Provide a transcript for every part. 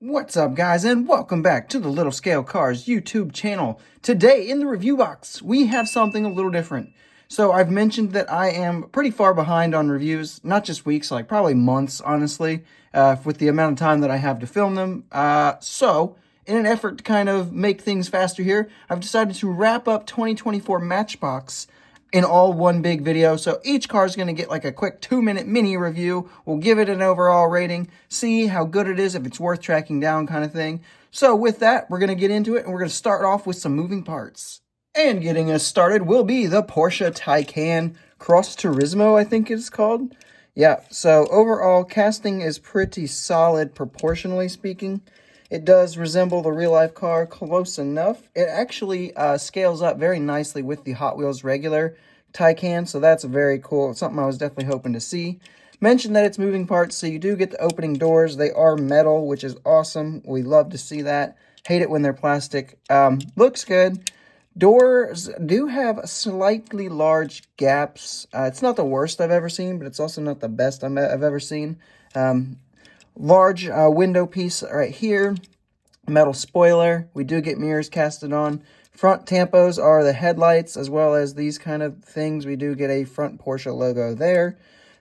What's up, guys, and welcome back to the Little Scale Cars YouTube channel. Today in the review box we have something a little different. So I've mentioned that I am pretty far behind on reviews, not just weeks, like probably months, honestly, with the amount of time that I have to film them. So in an effort to kind of make things faster here, I've decided to wrap up 2024 Matchbox in all one big video. So each car is going to get like a quick 2-minute mini review. We'll give it an overall rating, see how good it is, if it's worth tracking down kind of thing. So with that, we're going to get into it, and we're going to start off with some moving parts. And getting us started will be the Porsche Taycan Cross Turismo, I think it's called. Yeah, so overall casting is pretty solid proportionally speaking. It does resemble the real-life car close enough. It actually scales up very nicely with the Hot Wheels regular Taycan, so that's very cool. It's something I was definitely hoping to see. Mentioned that it's moving parts, so you do get the opening doors. They are metal, which is awesome. We love to see that. Hate it when they're plastic. Looks good. Doors do have slightly large gaps. It's not the worst I've ever seen, but it's also not the best I've ever seen. Large window piece right here, metal spoiler. We do get mirrors casted on. Front tampos are the headlights, as well as these kind of things. We do get a front Porsche logo there.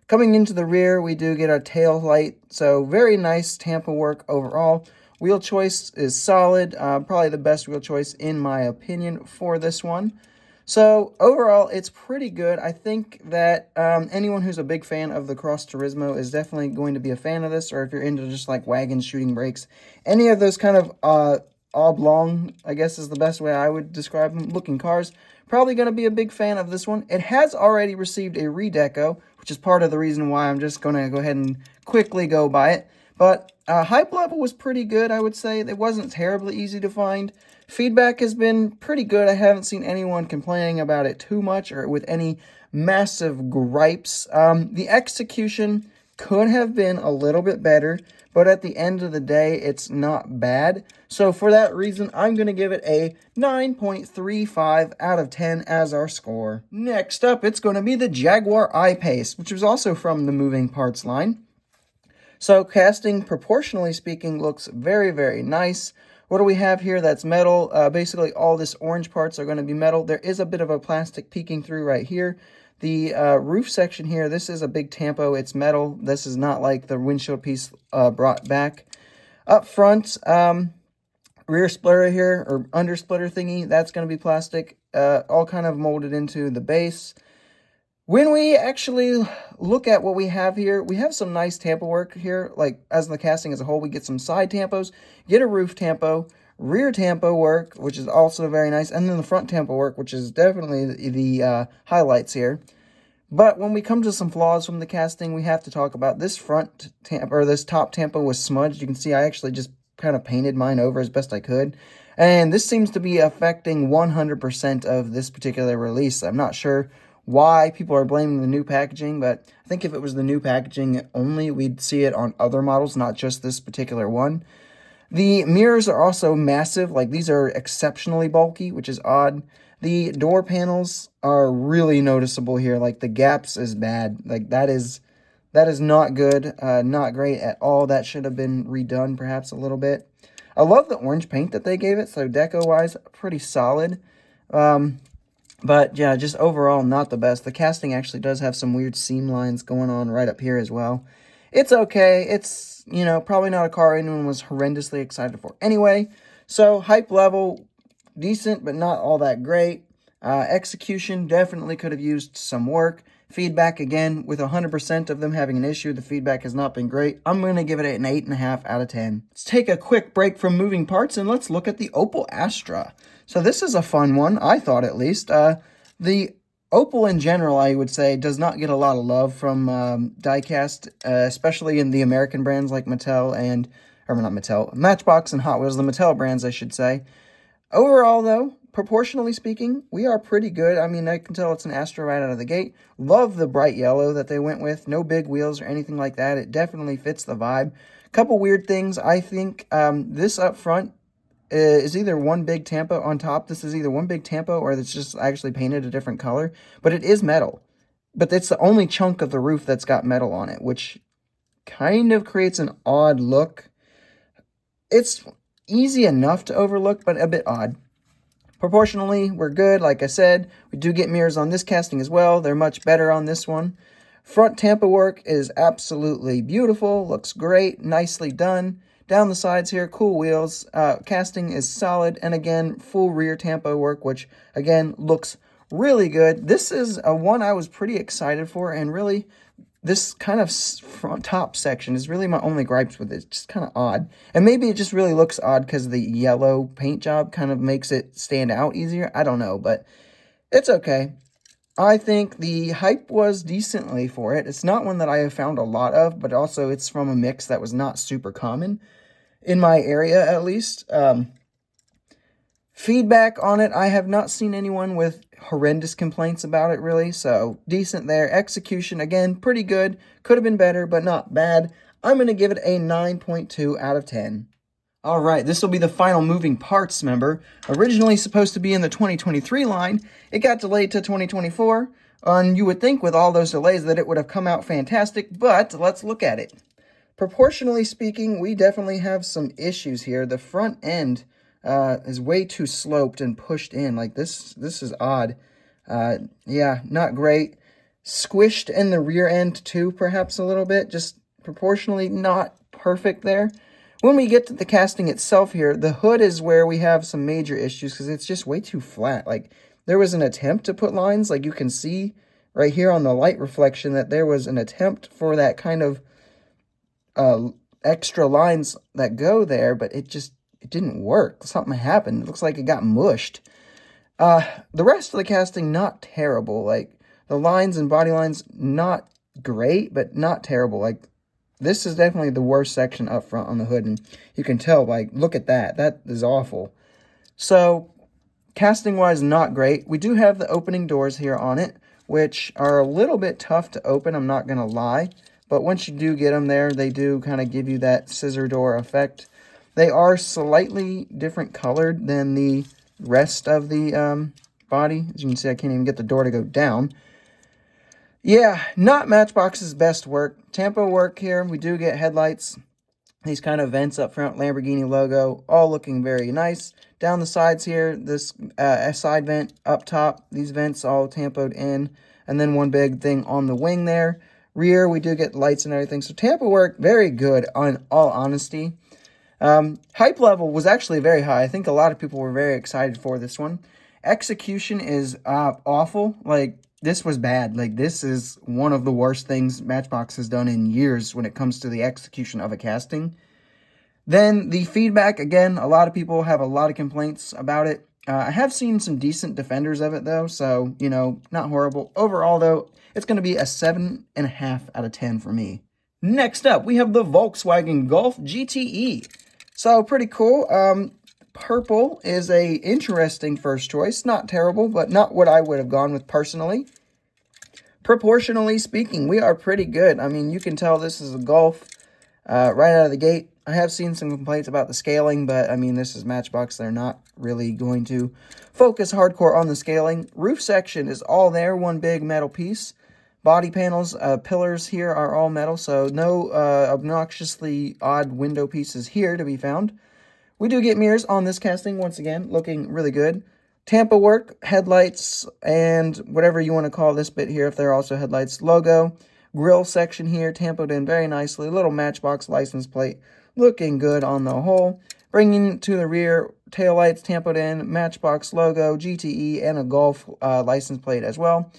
Coming into the rear, we do get our tail light, so very nice tampo work overall. Wheel choice is solid, probably the best wheel choice in my opinion for this one. So overall, it's pretty good. I think that anyone who's a big fan of the Cross Turismo is definitely going to be a fan of this, or if you're into just like wagons, shooting brakes, any of those kind of oblong, I guess is the best way I would describe them, looking cars, probably going to be a big fan of this one. It has already received a redeco, which is part of the reason why I'm just going to go ahead and quickly go by it. But hype level was pretty good, I would say. It wasn't terribly easy to find. Feedback has been pretty good. I haven't seen anyone complaining about it too much or with any massive gripes. The execution could have been a little bit better, but at the end of the day, it's not bad. So for that reason, I'm going to give it a 9.35 out of 10 as our score. Next up, it's going to be the Jaguar I-Pace, which was also from the moving parts line. So casting, proportionally speaking, looks very, very nice. What do we have here that's metal? Basically, all this orange parts are going to be metal. There is a bit of a plastic peeking through right here. The roof section here, this is a big tampo. It's metal. This is not like the windshield piece brought back. Up front, rear splitter here, or under splitter thingy, that's going to be plastic. All kind of molded into the base. When we actually look at what we have here, we have some nice tampo work here. Like, as the casting as a whole, we get some side tampos, get a roof tampo, rear tampo work, which is also very nice, and then the front tampo work, which is definitely the highlights here. But when we come to some flaws from the casting, we have to talk about this front tampo, or this top tampo was smudged. You can see I actually just kind of painted mine over as best I could. And this seems to be affecting 100% of this particular release. I'm not sure why people are blaming the new packaging, but I think if it was the new packaging only, we'd see it on other models, not just this particular one. The mirrors are also massive. Like, these are exceptionally bulky, which is odd. The door panels are really noticeable here. Like, the gaps is bad. Like, that is not good, not great at all. That should have been redone perhaps a little bit. I love the orange paint that they gave it, so deco-wise, pretty solid. But yeah, just overall not the best. The casting actually does have some weird seam lines going on right up here as well. It's okay. It's, you know, probably not a car anyone was horrendously excited for anyway. So hype level, decent, but not all that great. Execution definitely could have used some work. Feedback, again, with 100% of them having an issue, the feedback has not been great. I'm going to give it an 8.5 out of 10. Let's take a quick break from moving parts and let's look at the Opel Astra. So this is a fun one, I thought at least. The Opel in general, I would say, does not get a lot of love from diecast, especially in the American brands like Mattel and, or not Mattel, Matchbox and Hot Wheels, the Mattel brands, I should say. Overall, though, proportionally speaking, we are pretty good. I mean, I can tell it's an Astra right out of the gate. Love the bright yellow that they went with. No big wheels or anything like that. It definitely fits the vibe. Couple weird things. I think this up front is either one big tampo on top. This is either one big tampo or it's just actually painted a different color. But it is metal. But it's the only chunk of the roof that's got metal on it, which kind of creates an odd look. It's easy enough to overlook, but a bit odd. Proportionally, we're good. Like I said, we do get mirrors on this casting as well. They're much better on this one. Front tampo work is absolutely beautiful. Looks great. Nicely done. Down the sides here, cool wheels. Casting is solid. And again, full rear tampo work, which again looks really good. This is a one I was pretty excited for, and really this kind of front top section is really my only gripes with it. It's just kind of odd. And maybe it just really looks odd because the yellow paint job kind of makes it stand out easier. I don't know, but it's okay. I think the hype was decently for it. It's not one that I have found a lot of, but also it's from a mix that was not super common in my area, at least. Feedback on it, I have not seen anyone with horrendous complaints about it, really, so decent there. Execution, again, pretty good. Could have been better, but not bad. I'm going to give it a 9.2 out of 10. All right, this will be the final moving parts member. Originally supposed to be in the 2023 line, it got delayed to 2024, and you would think with all those delays that it would have come out fantastic, but let's look at it. Proportionally speaking, we definitely have some issues here. The front end is way too sloped and pushed in. Like this is odd. Yeah, not great. Squished in the rear end too, perhaps a little bit. Just proportionally not perfect there. When we get to the casting itself here, the hood is where we have some major issues because it's just way too flat. Like there was an attempt to put lines, like you can see right here on the light reflection that there was an attempt for that kind of extra lines that go there, but it didn't work. Something happened. It looks like it got mushed. The rest of the casting, not terrible. Like, the lines and body lines, not great, but not terrible. Like, this is definitely the worst section up front on the hood, and you can tell, like, look at that. That is awful. So, casting-wise, not great. We do have the opening doors here on it, which are a little bit tough to open, I'm not going to lie. But once you do get them there, they do kind of give you that scissor door effect. They are slightly different colored than the rest of the body. As you can see, I can't even get the door to go down. Yeah, not Matchbox's best work. Tampo work here. We do get headlights. These kind of vents up front, Lamborghini logo, all looking very nice. Down the sides here, this side vent up top. These vents all tampoed in. And then one big thing on the wing there. Rear, we do get lights and everything. So tampo work, very good on all honesty. Hype level was actually very high. I think a lot of people were very excited for this one. Execution is awful. Like, this was bad. Like, this is one of the worst things Matchbox has done in years when it comes to the execution of a casting. Then the feedback, again, a lot of people have a lot of complaints about it. I have seen some decent defenders of it, though, so, you know, not horrible. Overall, though, it's going to be a 7.5 out of 10 for me. Next up, we have the Volkswagen Golf GTE. So, pretty cool. Purple is a interesting first choice. Not terrible, but not what I would have gone with personally. Proportionally speaking, we are pretty good. I mean, you can tell this is a Golf right out of the gate. I have seen some complaints about the scaling, but, I mean, this is Matchbox. They're not really going to focus hardcore on the scaling. Roof section is all there, one big metal piece. Body panels, pillars here are all metal, so no obnoxiously odd window pieces here to be found. We do get mirrors on this casting, once again, looking really good. Tampo work, headlights, and whatever you want to call this bit here, if they're also headlights. Logo, grill section here, tampoed in very nicely. Little Matchbox license plate, looking good on the whole. Bringing to the rear, taillights tampoed in, Matchbox logo, GTE, and a Golf license plate as well.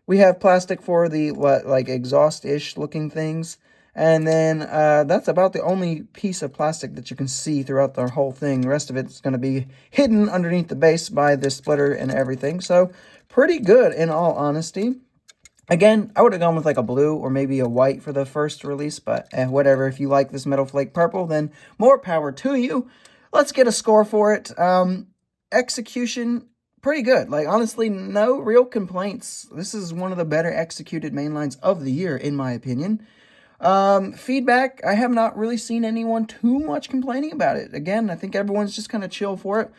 We have plastic for the, like, exhaust-ish looking things. And then that's about the only piece of plastic that you can see throughout the whole thing. The rest of it's going to be hidden underneath the base by this splitter and everything. So, pretty good in all honesty. Again, I would have gone with like a blue or maybe a white for the first release, but whatever. If you like this Metal Flake Purple, then more power to you. Let's get a score for it. Execution, pretty good. Like, honestly, no real complaints. This is one of the better executed mainlines of the year, in my opinion. Feedback, I have not really seen anyone too much complaining about it. Again, I think everyone's just kind of chill for it.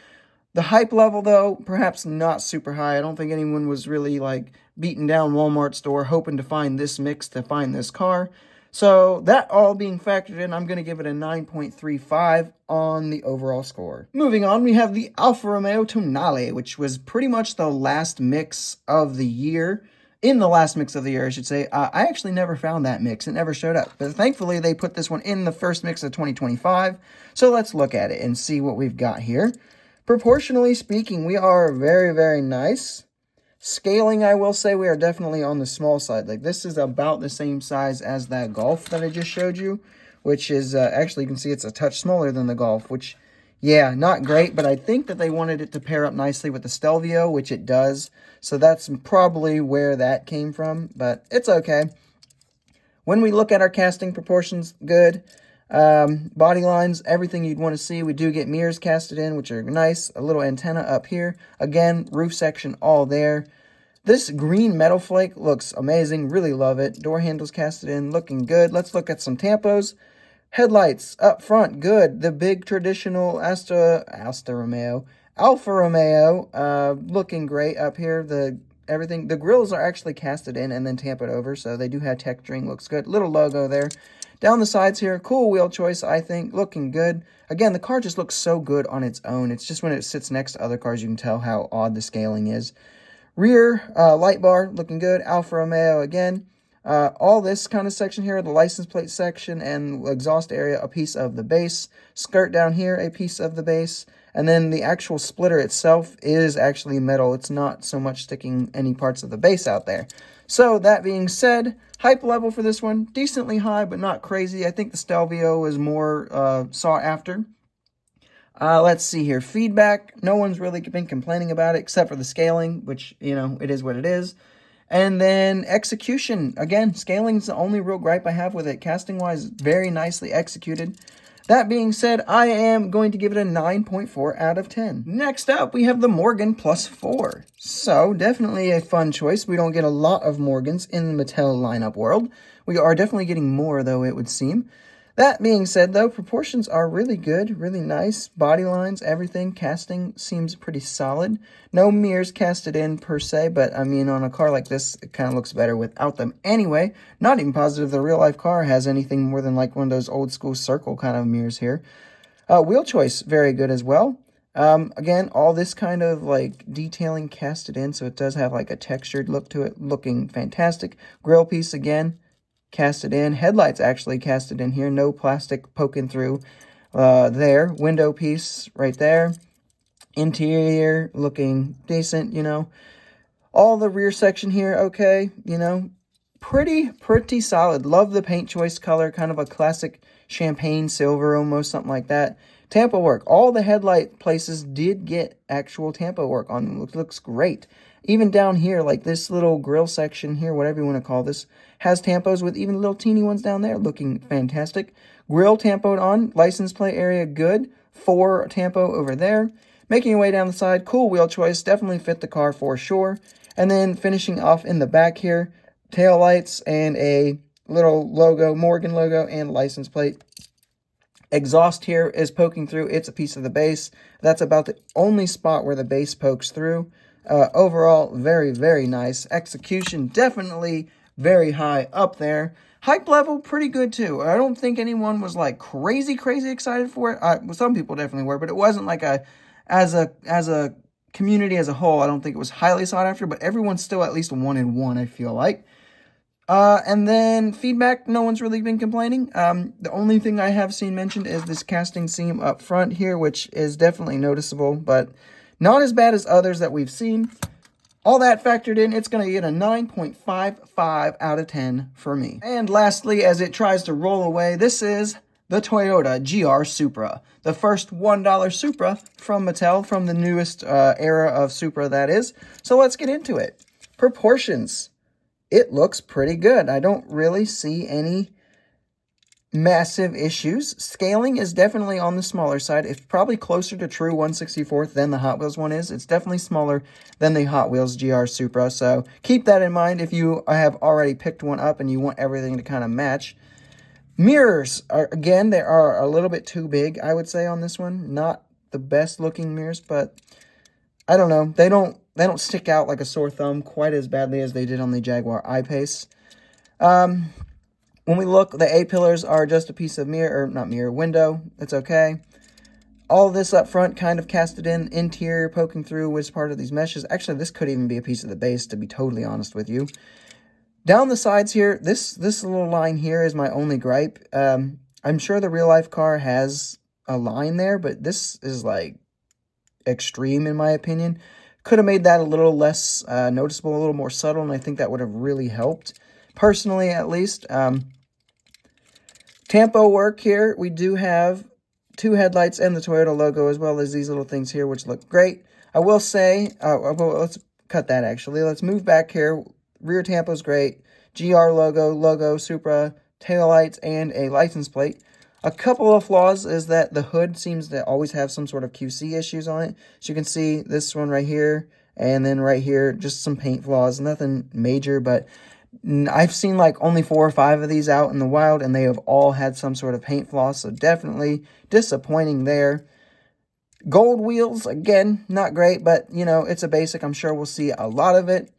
The hype level, though, perhaps not super high. I don't think anyone was really, like, beating down Walmart store hoping to find this mix to find this car. So that all being factored in, I'm going to give it a 9.35 on the overall score. Moving on, we have the Alfa Romeo Tonale, which was pretty much the last mix of the year. In the last mix of the year, I should say. I actually never found that mix. It never showed up. But thankfully, they put this one in the first mix of 2025. So let's look at it and see what we've got here. Proportionally speaking, we are very, very nice. Scaling, I will say, we are definitely on the small side. Like, this is about the same size as that Golf that I just showed you, which is, actually, you can see it's a touch smaller than the Golf, which, yeah, not great, but I think that they wanted it to pair up nicely with the Stelvio, which it does, so that's probably where that came from, but it's okay. When we look at our casting proportions, good. Body lines, everything you'd want to see. We do get mirrors casted in, which are nice. A little antenna up here. Again, roof section all there. This green metal flake looks amazing. Really love it. Door handles casted in, looking good. Let's look at some tampos. Headlights up front, good. The big traditional Alfa Romeo, looking great up here. The grills are actually casted in and then tampered over, so they do have texturing. Looks good. Little logo there. Down the sides here, cool wheel choice, I think, looking good. Again, the car just looks so good on its own. It's just when it sits next to other cars, you can tell how odd the scaling is. Rear light bar, looking good. Alfa Romeo again. All this kind of section here, the license plate section and exhaust area, a piece of the base. Skirt down here, a piece of the base. And then the actual splitter itself is actually metal. It's not so much sticking any parts of the base out there. So that being said, hype level for this one, decently high, but not crazy. I think the Stelvio is more sought after. Let's see here. Feedback, no one's really been complaining about it except for the scaling, which, you know, it is what it is. And then execution, again, scaling's the only real gripe I have with it. Casting-wise, very nicely executed. That being said, I am going to give it a 9.4 out of 10. Next up, we have the Morgan Plus 4. So, definitely a fun choice. We don't get a lot of Morgans in the Mattel lineup world. We are definitely getting more, though, it would seem. That being said, though, proportions are really good, really nice. Body lines, everything, casting seems pretty solid. No mirrors casted in per se, but I mean, on a car like this, it kind of looks better without them anyway. Not even positive the real-life car has anything more than like one of those old-school circle kind of mirrors here. Wheel choice, very good as well. Again, all this kind of like detailing casted in, so it does have like a textured look to it, looking fantastic. Grill piece again. Casted in. Headlights actually casted in here. No plastic poking through there. Window piece right there. Interior looking decent, you know. All the rear section here, okay, you know. Pretty solid. Love the paint choice color. Kind of a classic champagne silver almost, something like that. Tampo work. All the headlight places did get actual tampo work on them. Looks great. Even down here, like this little grill section here, whatever you want to call this, has tampos with even little teeny ones down there, looking fantastic. Grill tampoed on, license plate area good, 4 tampo over there. Making your way down the side, cool wheel choice, definitely fit the car for sure. And then finishing off in the back here, tail lights and a little logo, Morgan logo, and license plate. Exhaust here is poking through. It's a piece of the base. That's about the only spot where the base pokes through. Overall, very, very nice. Execution, definitely very high up there. Hype level, pretty good too. I don't think anyone was like crazy excited for it. Well, some people definitely were, but it wasn't like as a community as a whole, I don't think it was highly sought after, but everyone still at least wanted one, I feel like. And then feedback, no one's really been complaining. The only thing I have seen mentioned is this casting seam up front here, which is definitely noticeable, but not as bad as others that we've seen. All that factored in, it's going to get a 9.55 out of 10 for me. And lastly, as it tries to roll away, this is the Toyota GR Supra. The first $1 Supra from Mattel, from the newest era of Supra, that is. So let's get into it. Proportions. It looks pretty good. I don't really see any massive issues. Scaling is definitely on the smaller side. It's probably closer to true 1/64th than the Hot Wheels one is. It's definitely smaller than the Hot Wheels GR Supra, so keep that in mind if you have already picked one up and you want everything to kind of match. Mirrors, again, they are a little bit too big, I would say, on this one. Not the best looking mirrors, but I don't know. They don't stick out like a sore thumb quite as badly as they did on the Jaguar I-Pace. When we look, the A-pillars are just a piece of mirror, or not mirror, window. It's okay. All this up front kind of casted in, interior poking through was part of these meshes. Actually, this could even be a piece of the base, to be totally honest with you. Down the sides here, this little line here is my only gripe. I'm sure the real-life car has a line there, but this is, like, extreme in my opinion. Could have made that a little less noticeable, a little more subtle, and I think that would have really helped, personally at least. Tampo work here, we do have 2 headlights and the Toyota logo, as well as these little things here, which look great. I will say, well, let's cut that actually. Let's move back here. Rear tampo's great. GR logo, Supra, taillights, and a license plate. A couple of flaws is that the hood seems to always have some sort of QC issues on it. So you can see this one right here, and then right here, just some paint flaws. Nothing major, but I've seen like only 4 or 5 of these out in the wild, and they have all had some sort of paint flaws, so definitely disappointing there. Gold wheels, again, not great, but, you know, it's a basic. I'm sure we'll see a lot of it.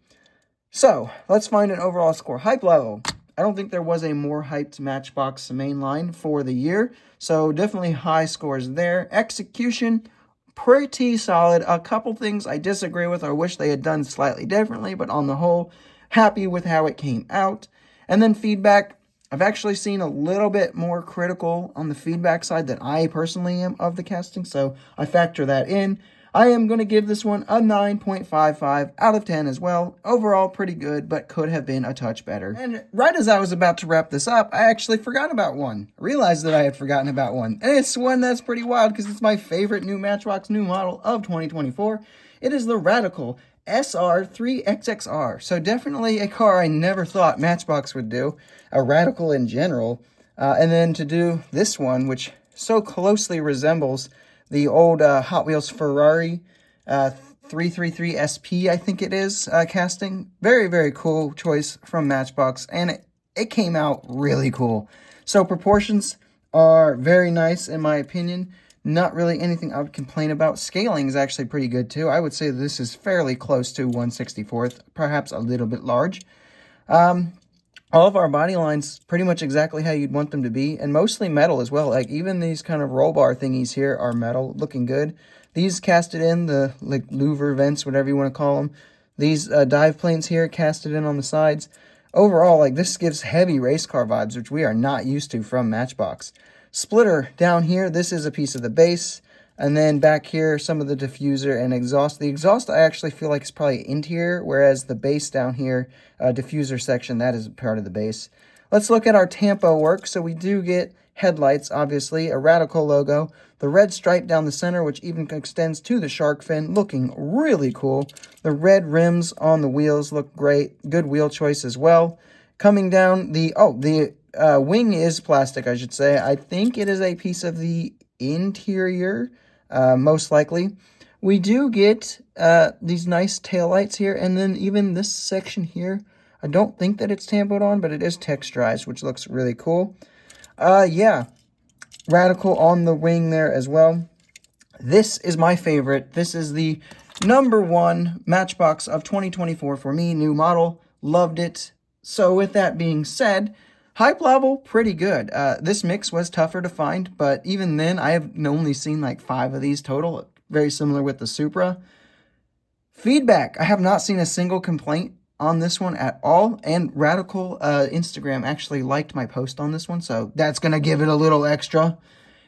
So, let's find an overall score. Hype level. I don't think there was a more hyped Matchbox mainline for the year, so definitely high scores there. Execution, pretty solid. A couple things I disagree with or wish they had done slightly differently, but on the whole, happy with how it came out. And then feedback, I've actually seen a little bit more critical on the feedback side than I personally am of the casting, so I factor that in. I am going to give this one a 9.55 out of 10 as well. Overall, pretty good, but could have been a touch better. And right as I was about to wrap this up, I actually forgot about one. I realized that I had forgotten about one. And it's one that's pretty wild because it's my favorite new Matchbox new model of 2024. It is the Radical SR3XXR. So definitely a car I never thought Matchbox would do. A Radical in general. And then to do this one, which so closely resembles the old Hot Wheels Ferrari 333 SP, I think it is, casting. Very, very cool choice from Matchbox, and it came out really cool. So proportions are very nice in my opinion. Not really anything I would complain about. Scaling is actually pretty good too. I would say this is fairly close to 1/64th, perhaps a little bit large. All of our body lines pretty much exactly how you'd want them to be, and mostly metal as well. Like even these kind of roll bar thingies here are metal, looking good. These casted in, the like louver vents, whatever you want to call them. These dive planes here casted in on the sides. Overall, like this gives heavy race car vibes, which we are not used to from Matchbox. Splitter down here, this is a piece of the base. And then back here, some of the diffuser and exhaust. The exhaust I actually feel like is probably interior, whereas the base down here, diffuser section, that is part of the base. Let's look at our tampo work. So we do get headlights, obviously, a Radical logo, the red stripe down the center, which even extends to the shark fin, looking really cool. The red rims on the wheels look great. Good wheel choice as well. Coming down, the wing is plastic, I should say. I think it is a piece of the interior, most likely. We do get these nice taillights here, and then even this section here, I don't think that it's tampoed on, but it is texturized, which looks really cool. Yeah, Radical on the wing there as well. This is my favorite. This is the #1 Matchbox of 2024 for me, new model. Loved it. So with that being said, hype level, pretty good. This mix was tougher to find, but even then, I have only seen like 5 of these total. Very similar with the Supra. Feedback, I have not seen a single complaint on this one at all, and Radical Instagram actually liked my post on this one, so that's going to give it a little extra.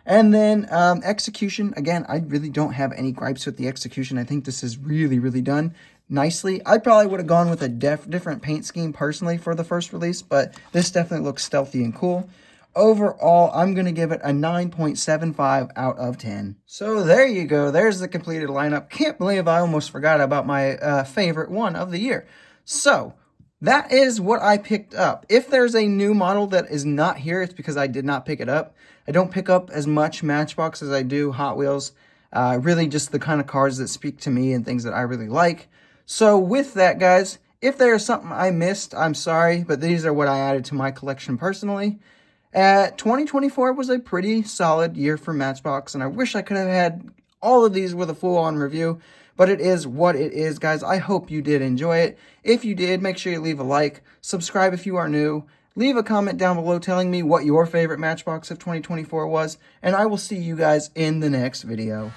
And then execution, again, I really don't have any gripes with the execution. I think this is really, really done nicely. I probably would have gone with a different paint scheme personally for the first release, but this definitely looks stealthy and cool. Overall, I'm going to give it a 9.75 out of 10. So there you go. There's the completed lineup. Can't believe I almost forgot about my favorite one of the year. So that is what I picked up. If there's a new model that is not here, it's because I did not pick it up. I don't pick up as much Matchbox as I do Hot Wheels. Really just the kind of cars that speak to me and things that I really like. So with that, guys, if there's something I missed, I'm sorry, but these are what I added to my collection personally. 2024 was a pretty solid year for Matchbox, and I wish I could have had all of these with a full-on review, but it is what it is, guys. I hope you did enjoy it. If you did, make sure you leave a like, subscribe if you are new, Leave a comment down below telling me what your favorite Matchbox of 2024 was, and I will see you guys in the next video.